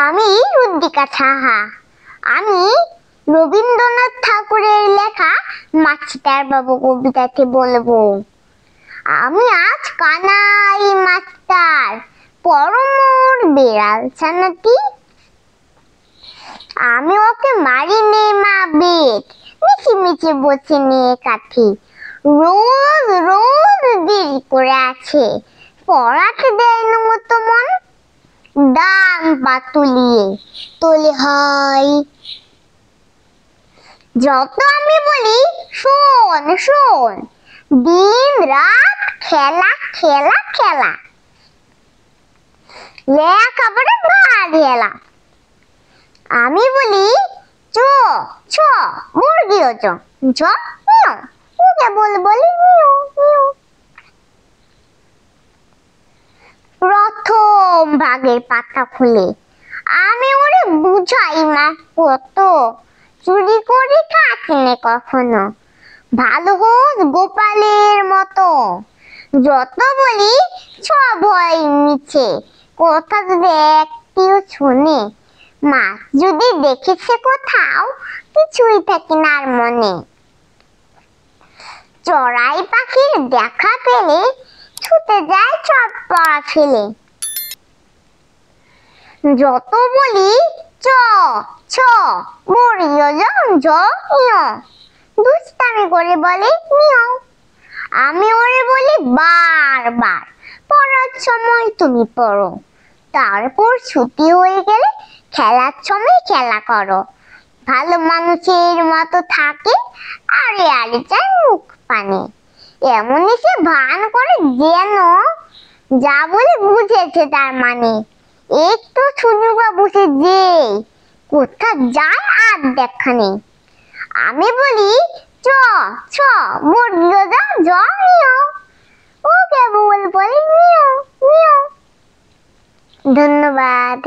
আমি রুদ্রিকা সাহা। আমি রবীন্দ্রনাথ ঠাকুরের লেখা মাস্টার বাবু কবিতাটি বলবো। আমি আজ কানাই মাস্টার, পরমর বেড়াল ছানাটি। আমি ওকে মারি নে মা বেট, মিছি মিছি বসে নিয়ে কাঠি। রোজ রোজ দেরি করে আছে, পড়াতে দেয় না মতো মন। ডান পা তুলিয়ে তোলে হয়, যত আমি বলি শোন শোন, দিন রাত খেলা খেলা খেলা, লেখাপড়া ভারী হেলা। আমি বলি চ ছ মুরগিও চ চ মিও, ওকে বলি মিও মিও। প্রথম ভাগের পাতা খুলে আমি ওরে বুঝাই মা কত, চুরি করে খাসনে কখনো, ভালো হোস গোপালের মতো। যত বলি সব হয় মিছে, কথা যদি একটিও শুনে। মাছ যদি দেখেছে কোথাও, কিছুই থাকে না আর মনে। চড়াই পাখির দেখা পেলে ছুটে যায় সব পড়া ফেলে। যত বলি চ ছ বড়িও জ ইয়, দুষ্টামি করে বলে মিও। আমি ওরে বলি বারবার, পড়ার সময় তুমি পড়ো, তারপর ছুটি হয়ে গেলে খেলার সময় খেলা করো। ভালো মানুষের মতো থাকে, আরে আরে চায় মুখ পানে। এমনই সে ভান করে যেন যা বলে বুঝেছে তার মানে। একটু সুযোগা বসে যে কোথা যায় আর দেখা নেই। আমি বলি চ ছ বর্গীয় জ ইয়, ও কেবল বলে মিও মিও। ধন্যবাদ।